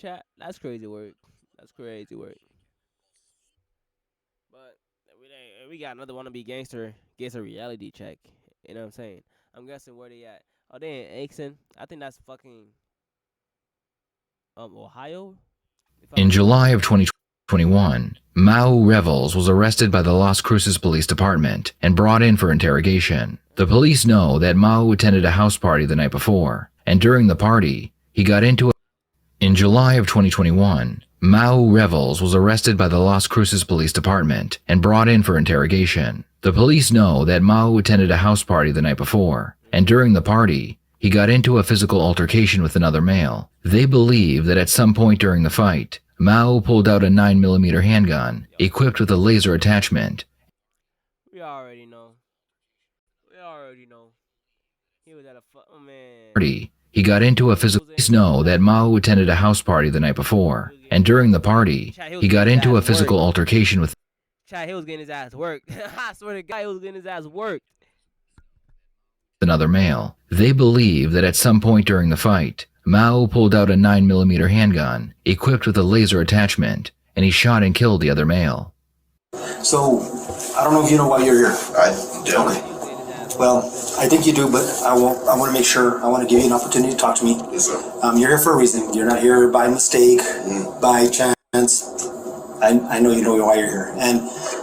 chat. That's crazy work. That's crazy work. But we got another wannabe gangster gets a reality check. You know what I'm saying? I'm guessing where they at. Oh, they in Aixon. I think that's fucking Ohio, if I'm In not July mistaken. of 2021, Mau Revels was arrested by the Las Cruces Police Department and brought in for interrogation. The police know that Mau attended a house party the night before, and during the party, he got into a... In July of 2021, Mau Revels was arrested by the Las Cruces Police Department and brought in for interrogation. The police know that Mau attended a house party the night before, and during the party, he got into a physical altercation with another male. They believe that at some point during the fight, Mao pulled out a 9mm handgun equipped with a laser attachment. We already know. We already know. He was at a oh man. He got into a physical... Police know that Mao attended a house party the night before, and during the party, he got into a physical altercation with... He was getting his ass worked. I swear to God, he was getting his ass worked. Another male. They believe that at some point during the fight, Mao pulled out a 9mm handgun equipped with a laser attachment, and he shot and killed the other male. So, I don't know if you know why you're here. I don't. Okay. Well, I think you do, but I want to make sure. I want to give you an opportunity to talk to me. Yes, sir. You're here for a reason. You're not here by mistake, by chance. I know you know why you're here, and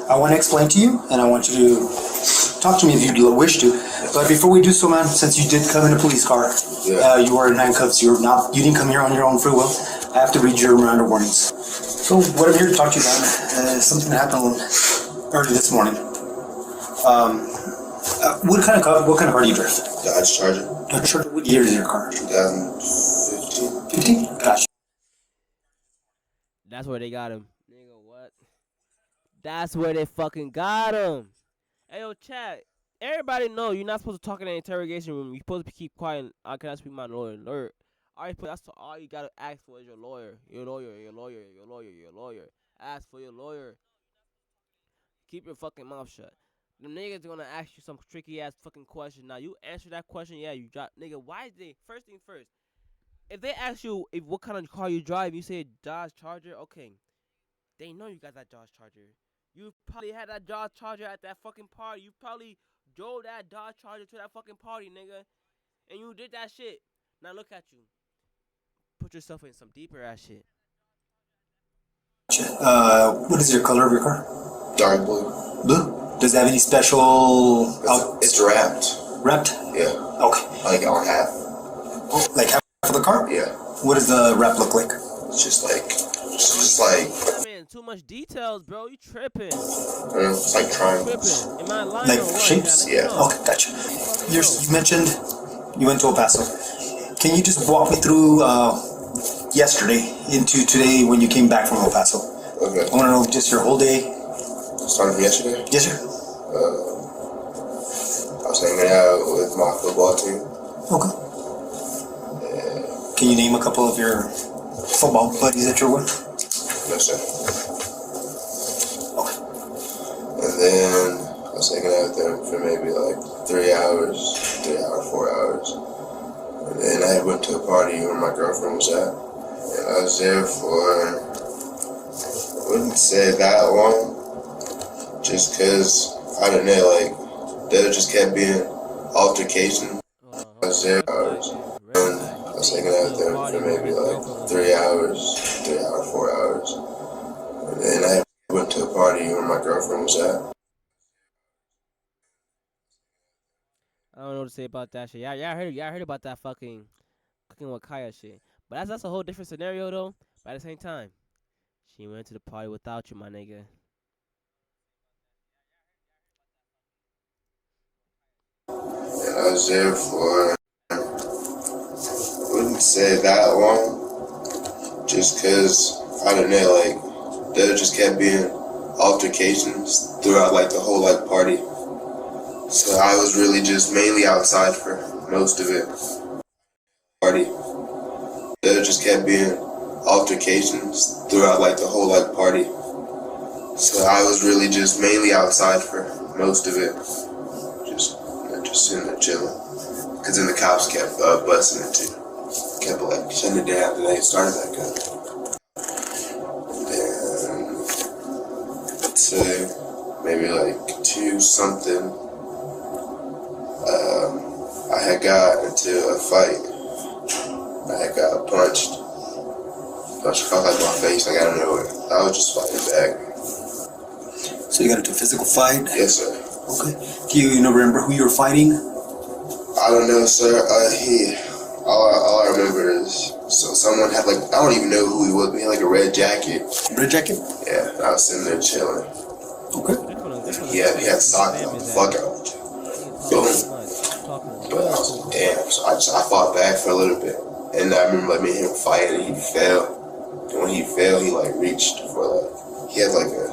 I want to explain to you, and I want you to talk to me if you wish to. But before we do so, man, since you did come in a police car, you were in handcuffs. You didn't come here on your own free will. I have to read your Miranda warnings. So what I'm here to talk to you about is something that happened early this morning. What kind of car do you drive? Dodge Charger. Dodge Charger. What year is your car? 2015. 15? Gosh. That's where they got him. Nigga, what? That's where they fucking got him. Hey, yo, chat. Everybody know you're not supposed to talk in an interrogation room. You're supposed to keep quiet. I cannot speak my lawyer. Alert. That's all you gotta ask for is your lawyer. Your lawyer. Your lawyer. Your lawyer. Your lawyer. Ask for your lawyer. Keep your fucking mouth shut. The niggas gonna ask you some tricky ass fucking question. Now you answer that question, yeah, you drop. Nigga, why is they first thing first? If they ask you what kind of car you drive, you say Dodge Charger. Okay, they know you got that Dodge Charger. You probably had that Dodge Charger at that fucking party. You probably drove that Dodge Charger to that fucking party, nigga, and you did that shit. Now look at you. Put yourself in some deeper ass shit. What is your color of your car? Dark blue. Blue? Does it have any special... It's wrapped. Wrapped? Yeah. Okay. Like on half. Oh, like half of the car? Yeah. What does the wrap look like? It's just like... Man, too much details, bro. You tripping. It's like triangles. Tripping. Am I lying Like or what? shapes? Yeah. Okay, gotcha. You mentioned you went to El Paso. Can you just walk me through yesterday into today when you came back from El Paso? Okay. I want to know just your whole day. Starting from yesterday? Yes, sir. I was hanging out with my football team. Okay. Can you name a couple of your football buddies that you're with? No, sir. Okay. And then I was hanging out with them for maybe like 3 hours, 4 hours. And then I went to a party where my girlfriend was at. And I was there for, I wouldn't say that long. Just because, I don't know, like, there just kept being altercation. I was there for hours. And I was hanging out there for maybe like 3 hours, 4 hours. And then I went to a party where my girlfriend was at. I don't know what to say about that shit. Y'all heard about that fucking cooking with Kaya shit. But that's a whole different scenario though. But at the same time, she went to the party without you, my nigga. And I was there for, I wouldn't say that long. Just because, I don't know, like, there just kept being altercations throughout like the whole like party. So I was really just mainly outside for most of it. Party. There just kept being altercations throughout like the whole like party. So I was really just mainly outside for most of it. Just sitting there chilling. Cause then the cops kept busting it too. Kept like shutting it down after they started that gun. say maybe like 2 something. I had got into a fight. I had got punched across like my face, like out of nowhere. I was just fighting back. So you got into a physical fight? Yes, sir. Okay. Do you remember who you were fighting? I don't know, sir. All I remember is someone had like, I don't even know who he was, but he had like a red jacket. Red jacket? Yeah, I was sitting there chilling. Okay. He had socked the fuck out. Boom. But I was like, damn. So I fought back for a little bit. And I remember like me and him fighting and he fell. And when he fell, he like reached for like, he had like a, I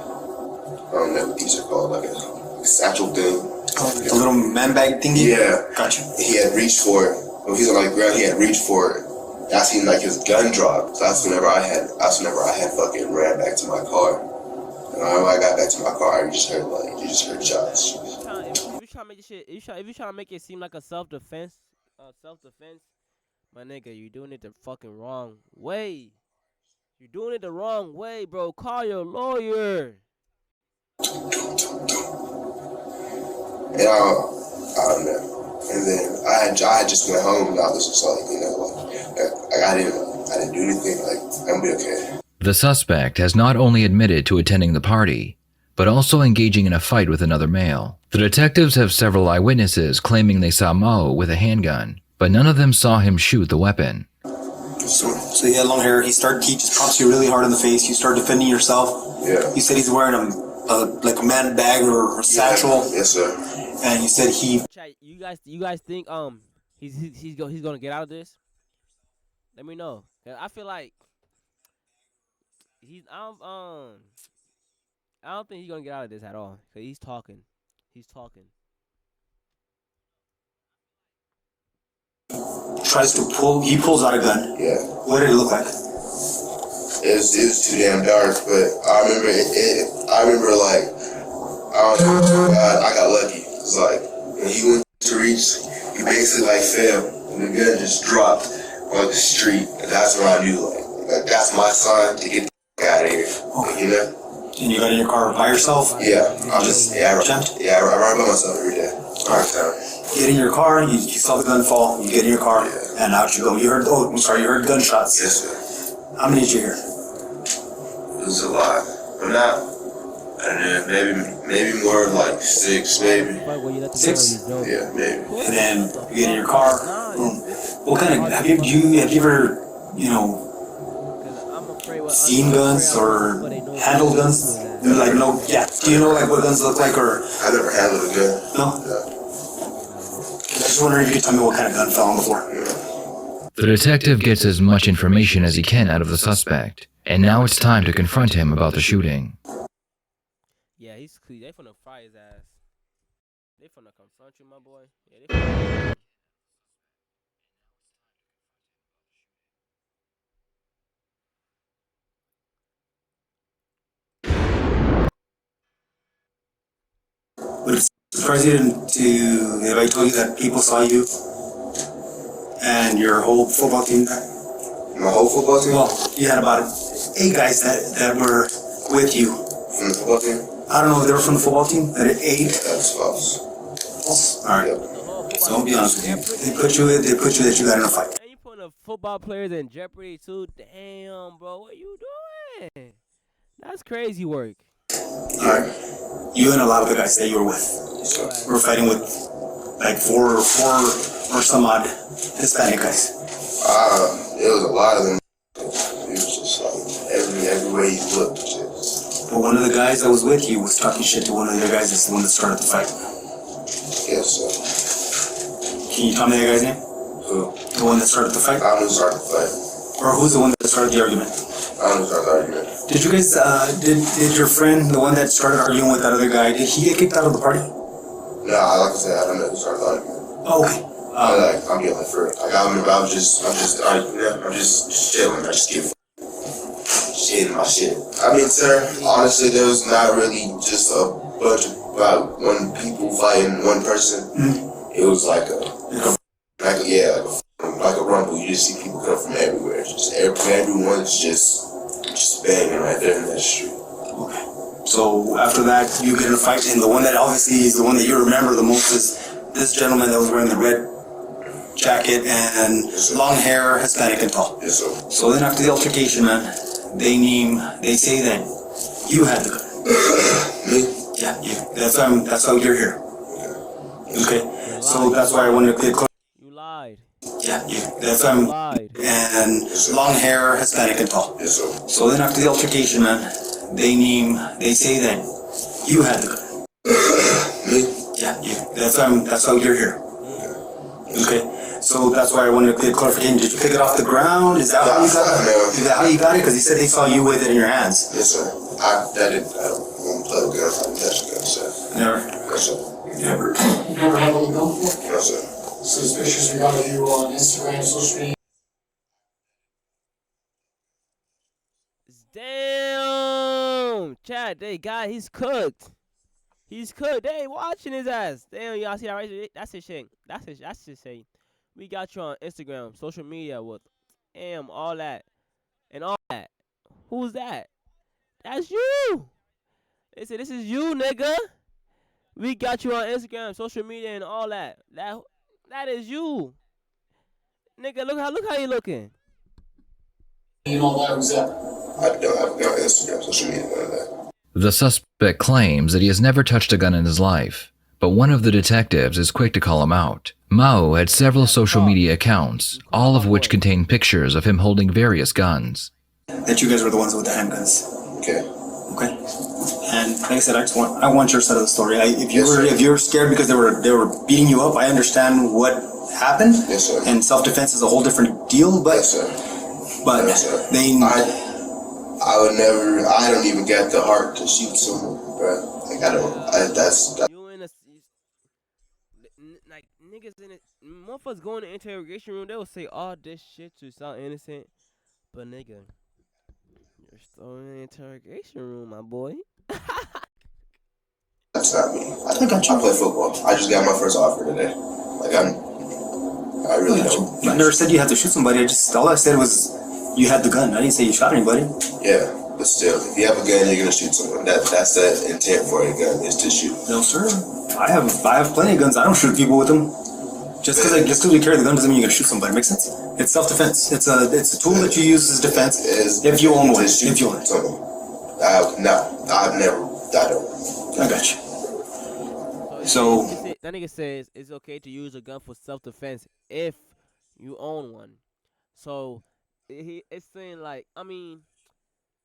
don't know what these are called, like a satchel thing. Oh, like a little man bag thingy? Yeah. Gotcha. He had reached for it. When he was on the ground, he had reached for it. I seen like his gun drop. So that's whenever I had fucking ran back to my car. And whenever I got back to my car, you just heard shots. If you trying to make it seem like a self-defense, my nigga, you doing it the fucking wrong way. You're doing it the wrong way, bro. Call your lawyer. And I don't know. And then I just went home and I was just like, you know, like I didn't do anything. Like, I'm gonna be okay. The suspect has not only admitted to attending the party, but also engaging in a fight with another male. The detectives have several eyewitnesses claiming they saw Mao with a handgun, but none of them saw him shoot the weapon. So he had long hair. He just pops you really hard in the face. You start defending yourself. Yeah. You said he's wearing like a man bag or a satchel. Yes, sir. And you said he. You guys think he's gonna get out of this? Let me know. 'Cause I feel like I don't think he's gonna get out of this at all. 'Cause he's talking. He pulls out a gun. Yeah. What did it look like? It was too damn dark, but I remember like, I got lucky. It's like, when he went to reach, he basically like fell, and the gun just dropped on the street, and that's when I knew like that's my sign to get the fuck out of here. Okay. You know? And you got in your car by yourself? Yeah. I ride by myself every day. All the time. Get in your car, you saw the gun fall, you get in your car, and out you go. You heard gunshots. Yes, sir. How many did you hear? It was a lot. But not, I don't know, maybe more like 6, maybe. 6? Yeah, maybe. And then you get in your car, boom. What kind of, have you ever, seen guns or handled guns? Do you know like what guns look like or? I never handled a gun. No? I was just wondering if you could tell me what kind of gun fell on the floor. The detective gets as much information as he can out of the suspect, and now it's time to confront him about the shooting. Yeah, they finna fry his ass. They finna confront you, my boy. Yeah, they finna. Would it surprise you if I told you that people saw you and your whole football team? My whole football team? Well, you had about 8 guys that were with you. From the football team? I don't know if they were from the football team. That 8? That's false. False? Alright. Yep. So I'll be honest with you. They put you that you got in a fight. And you putting the football players in jeopardy too? Damn, bro, what you doing? That's crazy work. Alright. You and a lot of the guys that you were with were fighting with like four or some odd Hispanic guys. It was a lot of them. It was just like every way you looked. Just. But one of the guys that was with you was talking shit to one of the other guys that's the one that started the fight. Yes, sir. Can you tell me that guy's name? Who? The one that started the fight? I don't know who started the fight. Or who's the one that started the argument? I don't know who started the argument. Did you guys, did your friend, the one that started arguing with that other guy, did he get kicked out of the party? No, like I said, I don't know who started the argument. Oh, okay. I'm getting like for like I'm just chilling. I just get shit in my shit. I mean, sir, honestly, there was not really just a bunch of about one people fighting one person. Mm-hmm. It was like a rumble. You just see people come from everywhere. Just everyone's just banging right there in that street. Okay. So after that, you get in a fight, and the one that obviously is the one that you remember the most is this gentleman that was wearing the red jacket and long hair, Hispanic and tall. Yes, sir. So then after the altercation, man, they say that you had the gun. Me? Yeah, you. That's why you're here. Okay. So that's why I wanted to get clear. You lied. Yeah, you. That's You lied. and long hair, Hispanic and tall. Yes, sir. So then after the altercation, man, they say that you had the gun. Me? Yeah, you. That's why you're here. Okay. So that's why I wanted to get clarification. Did you pick it off the ground? Is that how you got it? Is that how you got it? Because he said they saw you with it in your hands. Yes, sir. I don't play with guns. I don't touch guns, sir. Never. Yes, sir. Never. You never had any gun before? No, sir. So these pictures we got of you on Instagram, social media. Damn, Chad, they got he's cooked. He's cooked. They ain't watching his ass. Damn, y'all see that right? That's his shit. That's his shit. We got you on Instagram, social media with all that and all that. Who's that? That's you. They said this is you, nigga. We got you on Instagram, social media, and all that. That is you, nigga. Look how you looking. You know that was that. I don't have a gun on Instagram, social media, none of that. The suspect claims that he has never touched a gun in his life, but one of the detectives is quick to call him out. Mao had several social media accounts, all of which contain pictures of him holding various guns. That you guys were the ones with the handguns. Okay. Okay. And like I said, I want your side of the story. If you were scared because they were beating you up, I understand what happened. Yes, sir. And self-defense is a whole different deal. But Yes, sir. but Yes, sir. I would never. I don't even get the heart to shoot someone, bro. Like that's. You in a like niggas in it. Motherfuckers go in the interrogation room. They will say all this shit to sound innocent, but nigga, you're still in the interrogation room, my boy. That's not me. I play football. I just got my first offer today. Like I really don't. I never said you had to shoot somebody. All I said was you had the gun. I didn't say you shot anybody. Yeah, but still, if you have a gun, you're gonna shoot someone. That's the intent for a gun is to shoot. No, sir. I have plenty of guns. I don't shoot people with them. Just because we carry the gun doesn't mean you're gonna shoot somebody. Makes sense? It's self-defense. It's a tool that you use as defense. If you own one. If you own it. I've never. I don't. I got you. So That nigga says it's okay to use a gun for self-defense if you own one. So it's saying like, I mean,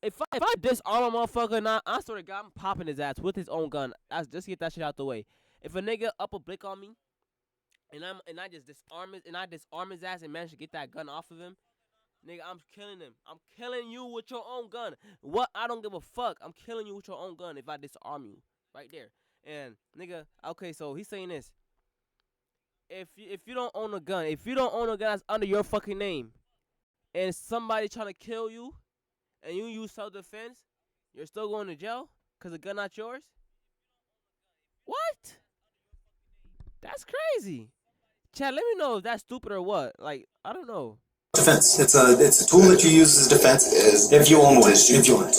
if I disarm a motherfucker now, I swear to God, I'm popping his ass with his own gun. Just get that shit out the way. If a nigga up a blick on me, and I just disarm his ass and manage to get that gun off of him, nigga, I'm killing him. I'm killing you with your own gun. What? I don't give a fuck. I'm killing you with your own gun if I disarm you right there. And nigga, okay, so he's saying this. If you don't own a gun, that's under your fucking name, and somebody trying to kill you, and you use self-defense, you're still going to jail because the gun not yours? What? That's crazy. Chad, let me know if that's stupid or what. Like, I don't know. defense. It's a tool that you use as defense if you own one. If you own it.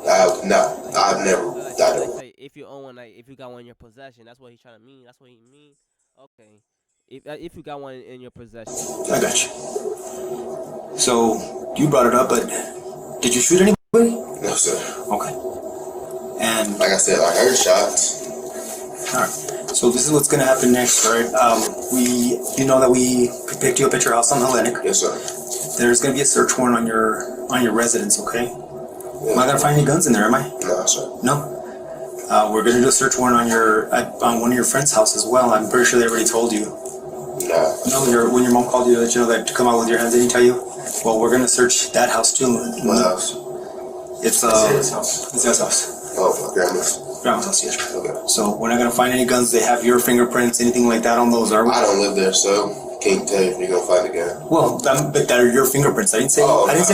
I've never. I don't. Say if you own one, like if you got one in your possession, that's what he's trying to mean. That's what he means. Okay. If you got one in your possession. I got you. So you brought it up, but did you shoot anybody? No, sir. Okay. And like I said, I heard shots. all right. So this is what's gonna happen next, right? You know that we picked you up at your house on Hellenic. Yes, sir. There's gonna be a search warrant on your residence, okay? Yeah. Am I gonna find any guns in there? Am I? No, sir. No. We're gonna do a search warrant on one of your friends' house as well. I'm pretty sure they already told you. No. No, when your mom called you to let you know that to come out with your hands, they didn't tell you. Well, we're gonna search that house too. What house? It's his house. It's his house. Oh, my grandma's. Grandma's house, yes. Okay. So we're not gonna find any guns. They have your fingerprints, anything like that on those, are we? I don't live there, so can't tell you if you're gonna find a gun. Well, but that are your fingerprints. I didn't say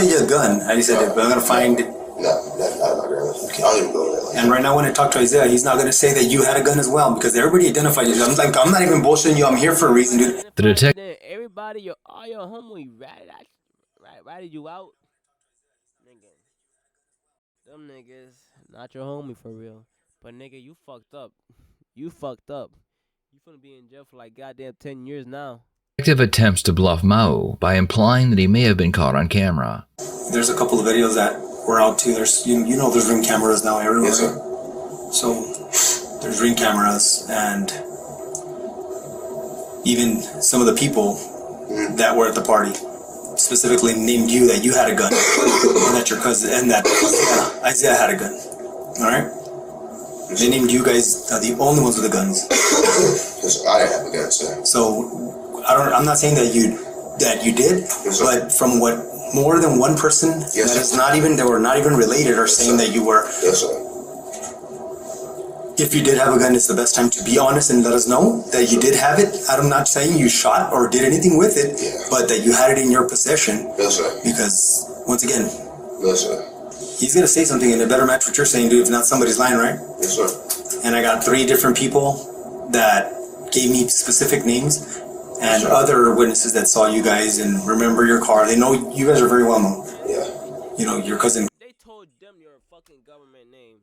you had a gun. I just said that we're gonna find. No, that's not my grandma's. Okay. I don't even go there. Like And right now, when I talk to Isaiah, he's not gonna say that you had a gun as well because everybody identified you. I'm not even bullshitting you. I'm here for a reason, dude. The detective. Then everybody, all your homie ratted you out. Nigga. Them niggas, not your homie for real. But nigga, you fucked up. You fucked up. You finna be in jail for like goddamn 10 years now. Detective attempts to bluff Mao by implying that he may have been caught on camera. There's a couple of videos that were out too. There's you know there's Ring cameras now everywhere. Yes, sir. So there's Ring cameras, and even some of the people that were at the party specifically named you that you had a gun, and that your cousin and that Isaiah had a gun. All right. They named you guys the only ones with the guns. Yes, I didn't have a gun, sir. So I'm not saying that you did, Yes, sir. but from what more than one person Yes, that sir. is not even that were not even related are saying that you were. Yes, sir. If you did have a gun, it's the best time to be honest and let us know that you did have it. I'm not saying you shot or did anything with it, Yeah. but that you had it in your possession. Yes, sir. Because once again, Yes, sir. he's gonna say something and it better match what you're saying, dude. If not, somebody's lying, right? Yes, sir. And I got 3 different people that gave me specific names and Sure. other witnesses that saw you guys and remember your car. They know you guys are very well known. Yeah. You know, your cousin. They told them your fucking government name.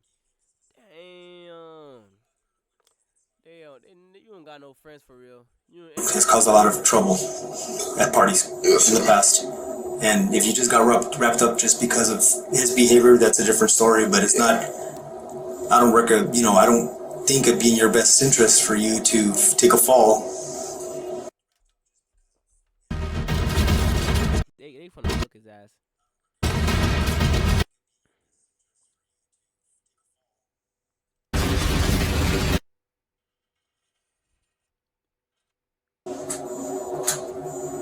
Damn. You don't got no friends for real. Has caused a lot of trouble at parties Yes, in the sir. past. And if you just got wrapped up just because of his behavior, that's a different story. But it's not. I don't think it'd be in your best interest for you to take a fall. They finna look his ass.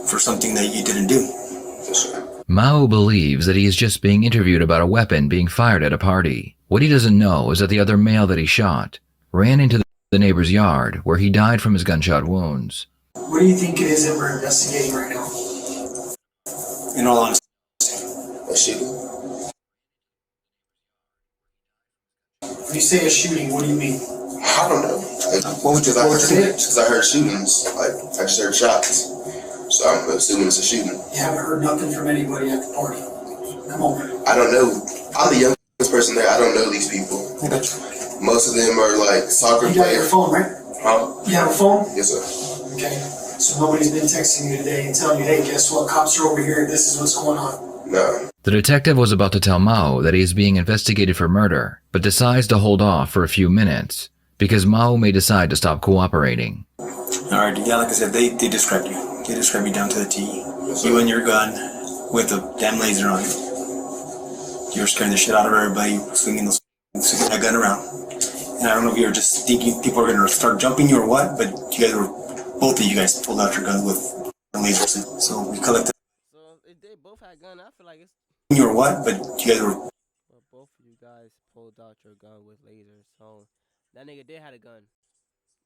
For something that you didn't do. Yes, sir. Mao believes that he is just being interviewed about a weapon being fired at a party. What he doesn't know is that the other male that he shot ran into the neighbor's yard where he died from his gunshot wounds. What do you think it is that we're investigating right now? In all honesty, A shooting? When you say a shooting, what do you mean? I don't know. What would you- Because I heard shootings. Like, I just heard shots. So I'm assuming it's a shooting. You haven't heard nothing from anybody at the party. Come on. I don't know. I'm the youngest person there. I don't know these people. I got you. Most of them are like soccer You got your players. phone, right? Huh? You have a phone? Yes, sir. Okay. So nobody's been texting you today and telling you, hey, guess what? Cops are over here. This is what's going on. No. The detective was about to tell Mao that he is being investigated for murder, but decides to hold off for a few minutes because Mao may decide to stop cooperating. Alright, yeah, like I said, they described you. They described you down to the T. Yes, You sir. and your gun with a damn laser on it. You were scaring the shit out of everybody, swinging that gun around. And I don't know if you were just thinking people are gonna start jumping you or what, but both of you guys pulled out your guns with lasers. So we collected So if they both had gun, I feel like it's. you or what, but you guys were. Well, both of you guys pulled out your gun with lasers, so that nigga did had a gun.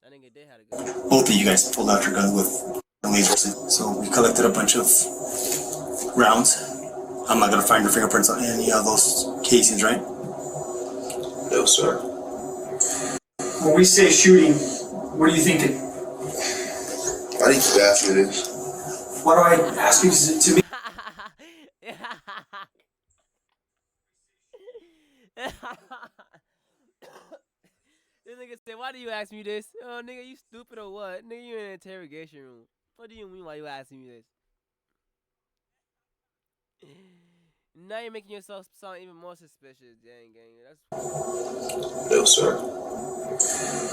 That nigga did had a gun. Both of you guys pulled out your guns with lasers. So we collected a bunch of rounds. I'm not gonna find your fingerprints on any of those casings, right? No, sir. When we say shooting, what are you thinking? Why do you keep asking me this? Why do I ask you to me? This nigga said, why do you ask me this? Oh, nigga, you stupid or what? Nigga, you in an interrogation room. What do you mean why you asking me this? Now you're making yourself sound even more suspicious, gang. That's No, sir.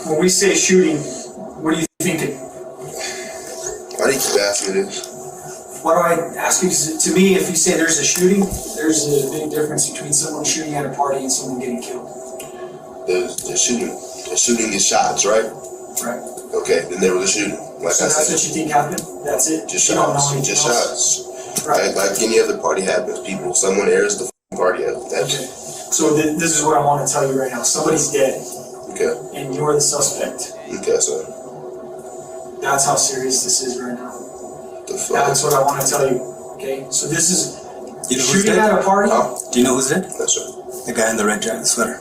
When we say shooting, what are you thinking? Why do you keep asking me this? Why do I ask you to me? If you say there's a shooting, there's a big difference between someone shooting at a party and someone getting killed. The shooting. The shooting is shots, right? Right. Okay, then there was a shooting. Like So I that's said, what you think happened? That's it? just You don't know shots. anything Just else? shots. Right. Like any other party happens. Someone airs the party out. That's Okay. it. So this is what I want to tell you right now. Somebody's dead, Okay. and you're the suspect. Okay, so That's how serious this is right now. the fuck? That's what I want to tell you. Okay. So this is You know who's shooting dead? at a party. Huh? Do you know who's dead? No, sir. The guy in the red jacket sweater.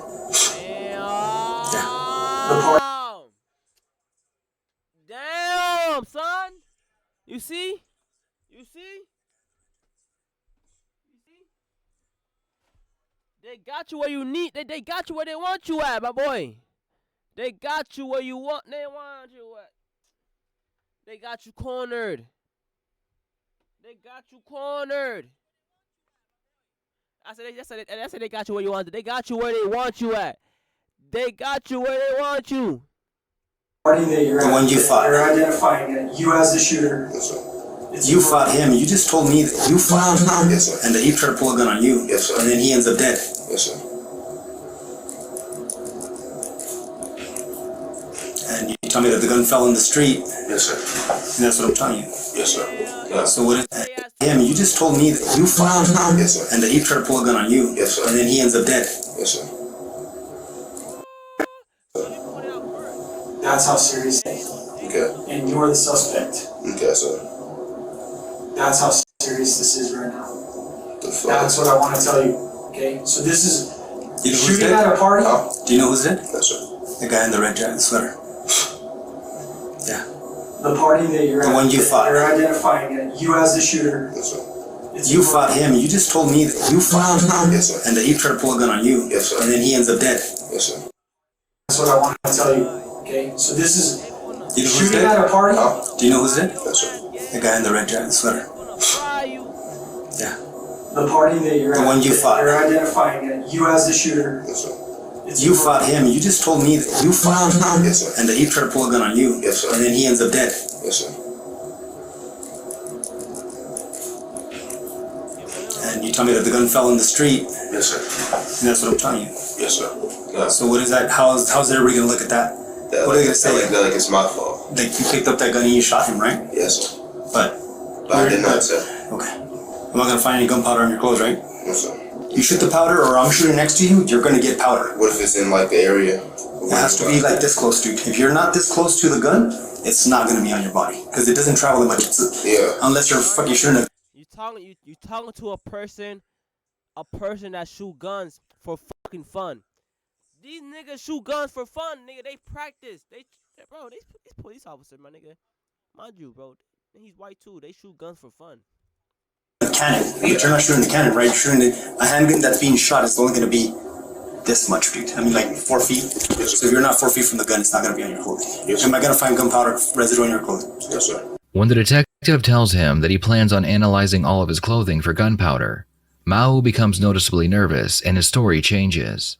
Damn, son. You see? You see? You see? They got you where you need. They got you where they want you at, my boy. They got you where you want. They want you at. They got you cornered. They got you cornered. I said they got you where you want. They got you where they want you at. They got you where they want you. Party that you're The one you fought. You're identifying it. You as the shooter. Yes, sir. You fought him. You just told me that you fought him. Yes, sir. And that he tried to pull a gun on you. Yes, sir. And then he ends up dead. Yes, sir. And you tell me that the gun fell in the street. Yes, sir. And that's what I'm telling you. Yes, sir. Yeah. So what is him? You just told me that you fought him. Yes, sir. And that he tried to pull a gun on you. Yes, sir. And then he ends up dead. Yes, sir. That's how serious it is. Okay. And you're the suspect. Okay, sir. That's how serious this is right now. The fuck? That's what I want to tell you. Okay? So this is You know who's shooting dead? at a party. Huh? Do you know who's dead? Yes, sir. The guy in the red jacket sweater. Yeah. The party that you're The one you fought. You're identifying it. You as the shooter. Yes, sir. You fought him. You just told me that you fought him. Yes, sir. And that he tried to pull a gun on you. Yes, sir. And then he ends up dead. Yes, sir. That's what I want to tell you. Okay? So this is You know who's shooting dead? at a party. Huh? Do you know who's dead? Yes, sir. The guy in the red jacket sweater. Yeah. The party that you're The one you fought. You're identifying it. You as the shooter. Yes, sir. You fought him. You just told me that you fought him. Yes, sir. And that he tried to pull a gun on you. Yes, sir. And then he ends up dead. Yes, sir. And you tell me that the gun fell in the street. Yes, sir. And that's what I'm telling you. Yes, sir. Yeah. So what is that? How's everybody gonna look at that? That, What are they gonna say? Like it's my fault. Like you picked up that gun and you shot him, right? Yes, sir. But But I did not, sir. okay. I'm not gonna find any gunpowder on your clothes, right? Yes, sir. You shoot the powder, or I'm shooting next to you, you're gonna get powder. What if it's in like the area? It has to be like this close, dude. If you're not this close to the gun, it's not gonna be on your body because it doesn't travel that much. Yeah. Unless you're fucking shooting a You talking to a person that shoot guns for fucking fun. These niggas shoot guns for fun, nigga. They practice. These police officers, my nigga. Mind you, bro. He's white too. They shoot guns for fun. cannon. But you're not shooting a cannon, right? You're shooting a handgun that's being shot is only gonna be this much, dude. I mean, like 4 feet. So if you're not 4 feet from the gun, it's not gonna be on your clothing. Am I gonna find gunpowder residue on your clothing? Yes, sir. When the detective tells him that he plans on analyzing all of his clothing for gunpowder, Mao becomes noticeably nervous and his story changes.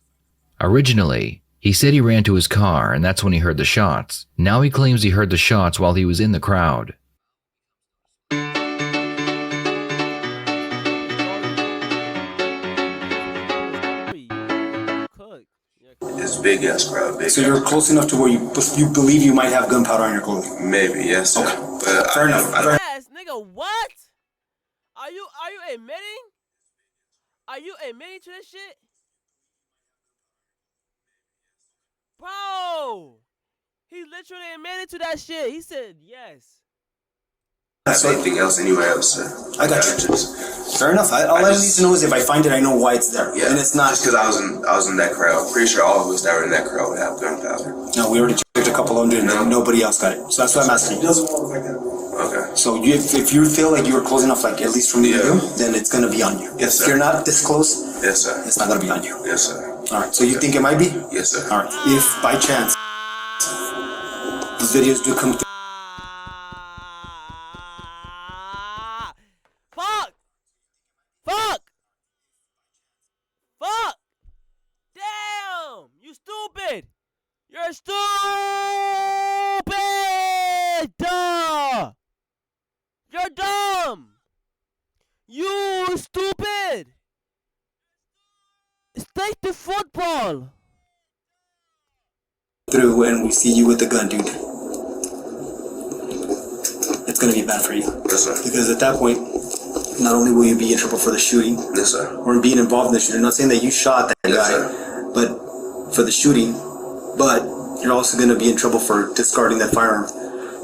Originally, he said he ran to his car and that's when he heard the shots. Now he claims he heard the shots while he was in the crowd. It's big ass crowd. Big So you're close enough to where you believe you might have gunpowder on your clothing. Maybe, yes, sir. Okay. But Fair enough. I don't, Yes, nigga, what? Are you admitting? Are you admitting to this shit? Bro, he literally admitted to that shit. He said yes. have anything else anywhere else, sir. I got you. Fair enough. All I need to know is if I find it, I know why it's there. Yeah, And it's not. just because I was in that crowd. Pretty sure all of us that were in that crowd would have gunpowder. No, we already checked a couple of them, and No. nobody else got it. So that's what I'm asking It you. doesn't work like that. Okay. So if you feel like you were close enough, like at least from me to Yeah. you, then it's gonna be on you. Yes, If sir. you're not this close, Yes, sir. it's not gonna be on you. Yes, sir. All right. So you think it might be? Yes, sir. All right. If by chance these videos do come through. Fuck! Damn! You stupid! You're stupid! Duh! You're dumb! You stupid! Take the football! Through and we see you with the gun, dude, it's gonna be bad for you. Yes, sir. Because at that point, not only will you be in trouble for the shooting Yes, sir. or being involved in the shooting, I'm not saying that you shot that Yes, guy, sir. but for the shooting, but you're also gonna be in trouble for discarding that firearm.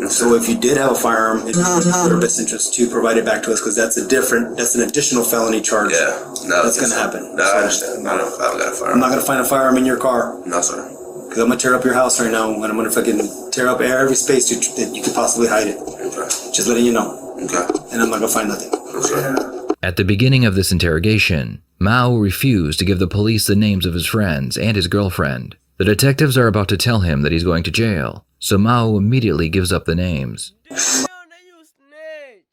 So if you did have a firearm, it's in our best interest to provide it back to us because that's an additional felony charge. Yeah. No, That's yes, gonna sir. happen. No, So- I understand. I don't got a firearm. I'm not gonna find a firearm in your car. No, sir. Because I'm gonna tear up your house right now, and I'm gonna fucking tear up every space that you could possibly hide it. Okay. Just letting you know. Okay. And I'm not gonna find nothing. Yes, sir. At the beginning of this interrogation, Mao refused to give the police the names of his friends and his girlfriend. The detectives are about to tell him that he's going to jail, so Mao immediately gives up the names. Damn, then you snitch.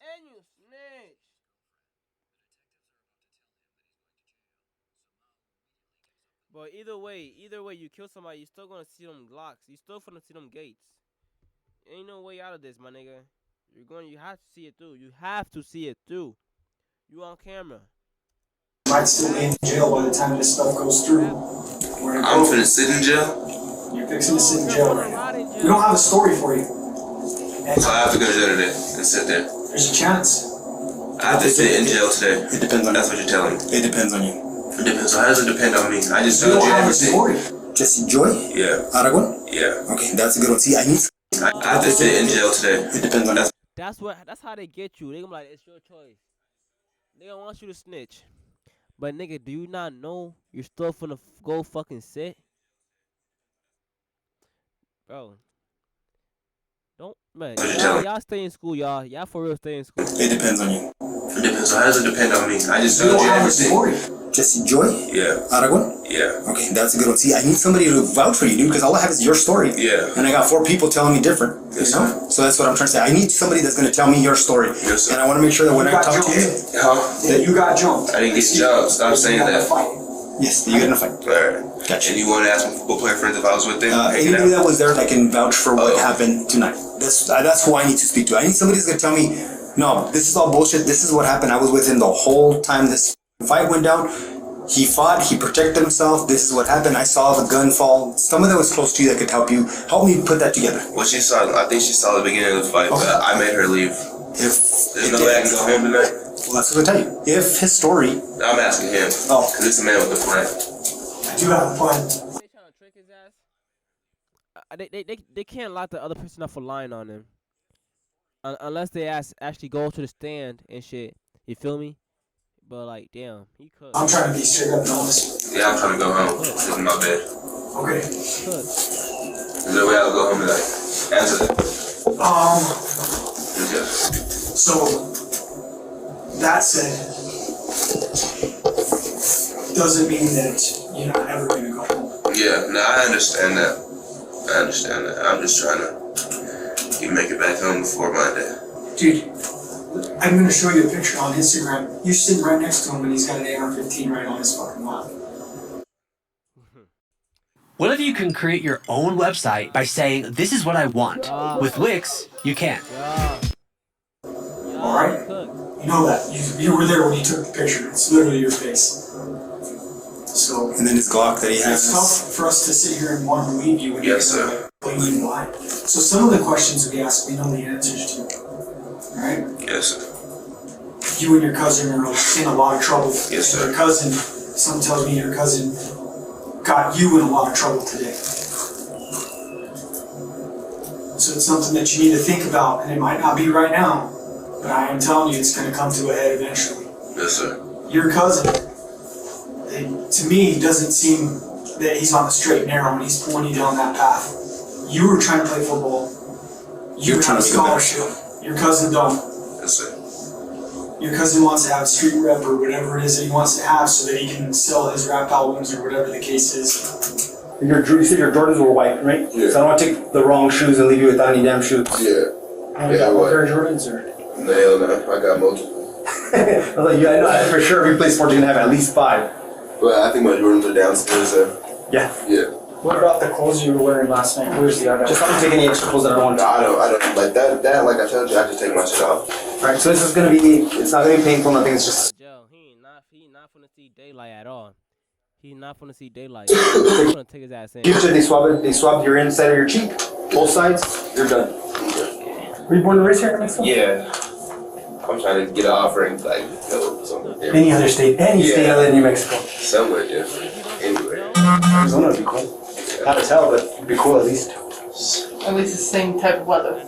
And you snitch. But either way, you kill somebody, you still gonna see them Glocks. You still gonna see them gates. Ain't no way out of this, my nigga. You have to see it through. You have to see it through. You on camera. Might still be in jail by the time this stuff goes through. I'm finna sit in jail. You're fixing to sit in jail right now. We don't have a story for you. And So I have to go to jail today and sit there. there's a chance. I have to sit in jail today. It depends on That's what you're telling me. It depends on you. It depends. So how does it depend on me? I just We told don't you have a everything. story. Jesse Joy, Yeah, Aragon. yeah. Okay, that's a good one. See, I need. I have to sit in jail today. It depends on that. That's how they get you. They gonna be like, it's your choice. They don't want you to snitch. But nigga, do you not know you're still finna go fucking sit? Bro. Don't, man. Y'all stay in school, y'all. Y'all for real stay in school. It depends on you. It depends. So how does it depend on me? I just We told don't you have a everything. story. Jesse Joy, Yeah, Aragon. yeah, Okay, that's a good one. See, I need somebody to vouch for you, dude, because all I have is your story. yeah. And I got 4 people telling me different. Yes, You know? So that's what I'm trying to say. I need somebody that's going to tell me your story. Yes, sir. And I want to make sure that when You I got talk to you, jumped. Huh? Yeah, you got jumped. I didn't get jobs. Stop saying that. yes, you get in a fight. Alright. Gotcha. And you want to ask my football player friends if I was with them? Hanging Anybody out? that was there that can vouch for what Oh. happened tonight. That's who I need to speak to. I need somebody that's going to tell me, no, this is all bullshit. This is what happened. I was with him the whole time this fight went down. He fought. He protected himself. This is what happened. I saw the gun fall. Someone that was close to you that could help you. Help me put that together. Well, she saw. I think she saw the beginning of the fight, but I made her leave. If There's no way I can go home tonight. Well, that's what I tell you. If his story. I'm asking him. Oh. Cause it's a man with a plan. I do have a plan. They trying to trick his ass. They can't lock the other person up for lying on them. Unless they actually go to the stand and shit. You feel me? But like, damn, he could. I'm trying to be straight up and honest. Yeah, I'm trying to go home. Sit in my bed. Okay. Could. Is there a way I'll go home and like answer that? Yeah. So that said, doesn't mean that you're not ever gonna go home. Yeah, no, I understand that. I'm just trying to make it back home before Monday. Dude, I'm gonna show you a picture on Instagram. You're sitting right next to him and he's got an AR-15 right on his fucking lap. What if you can create your own website by saying, this is what I want? With Wix, you can. Yeah. Alright? You know that. You were there when he took the picture. It's literally your face. So, And then his Glock that he it's has. tough for us to sit here and want to believe you when Yes, you're sir. blatantly lying. So some of the questions we ask, we know the answers to. Alright? Yes, sir. You and your cousin are in a lot of trouble. Yes, sir. And your cousin, someone tells me your cousin got you in a lot of trouble today. So it's something that you need to think about, and it might not be right now, but I am telling you it's going to come to a head eventually. Yes, sir. Your cousin, to me, doesn't seem that he's on the straight and narrow when he's pulling you down that path. You were trying to play football. You You're have a trying to go back. scholarship. Your cousin don't. Yes, sir. Your cousin wants to have street rep or whatever it is that he wants to have so that he can sell his rap albums or whatever the case is. You said your Jordans were white, right? Yeah. So I don't want to take the wrong shoes and leave you without any damn shoes. Yeah. You got one pair of Jordans, or? No, I got multiple. I was like, yeah, I know for sure. If you play sports, you're gonna have at least 5. But I think my Jordans are downstairs there. Yeah. Yeah. What about the clothes you were wearing last night? Where's the other? Just don't take any extra clothes that I don't want No, to. I don't like that. Like I told you, I just take my shit off. Alright, so this is gonna be. It's not gonna be painful. Nothing. It's just. Joe, he not finna see daylight at all. He's not finna see daylight. He's gonna take his ass in. Usually they swab it. They swab your inside of your cheek, both sides. You're done. Were you born and raised here in Mexico? Yeah. I'm trying to get an offering, like, go somewhere different. Any other state? Any state other than New Mexico? Somewhere different. Anywhere. Arizona would be cool. Hard to tell, but it'd be cool at least. At least the same type of weather.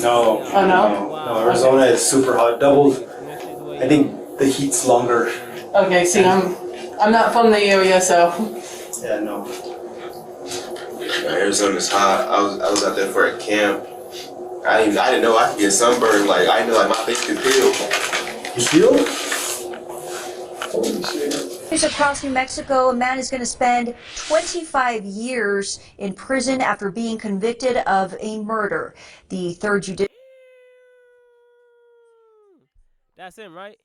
No. Oh no? No, Arizona is super hot. Doubles. I think the heat's longer. Okay, see, I'm not from the area, so. Yeah, no. Arizona's hot. I was out there for a camp. I didn't know I could get sunburned. Like I didn't know like my face could peel. You steal? Holy shit. Across New Mexico, a man is going to spend 25 years in prison after being convicted of a murder. The third judicial. That's him, right?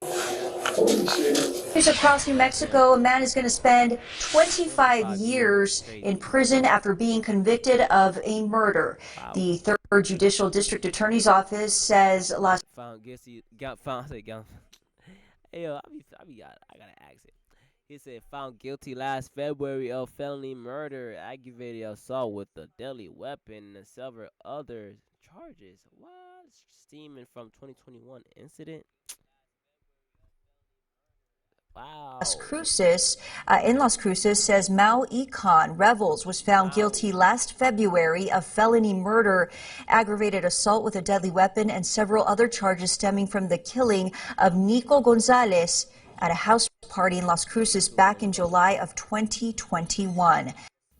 Holy shit. Across New Mexico, a man is going to spend 25 years in prison after being convicted of a murder. Wow. The third judicial district attorney's office says last. Found guilty. Hey, yo, I gotta ask it. He said found guilty last February of felony murder, aggravated assault with a deadly weapon, and several other charges. What? Steaming from 2021 incident. Wow. Las Cruces, in Las Cruces, says Mau Econ Revels was found guilty last February of felony murder, aggravated assault with a deadly weapon, and several other charges stemming from the killing of Nico Gonzalez at a house party in Las Cruces back in July of 2021.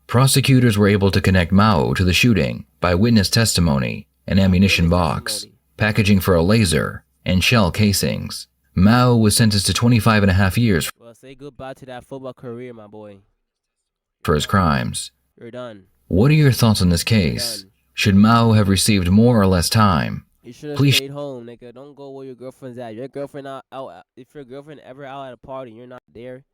Prosecutors were able to connect Mao to the shooting by witness testimony, an ammunition box, packaging for a laser, and shell casings. Mao was sentenced to 25.5 years Well, say goodbye to that football career, my boy. for his crimes. You're done. What are your thoughts on this case? Should Mao have received more or less time? You should have Please stayed home, nigga. Don't go where your girlfriend's at. Your girlfriend out. If your girlfriend ever out at a party, you're not there.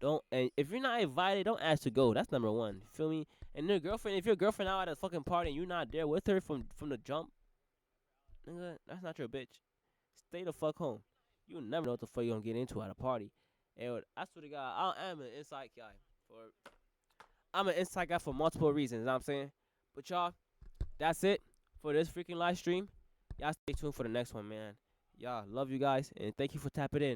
Don't. And if you're not invited, don't ask to go. That's number one. You feel me? And your girlfriend, if your girlfriend out at a fucking party and you're not there with her from the jump, nigga, that's not your bitch. Stay the fuck home. You never know what the fuck you gonna get into at a party. And I swear to God, I am an inside guy. I'm an inside guy for multiple reasons. You know what I'm saying? But y'all, that's it for this freaking live stream. Y'all stay tuned for the next one, man. Y'all, love you guys, and thank you for tapping in.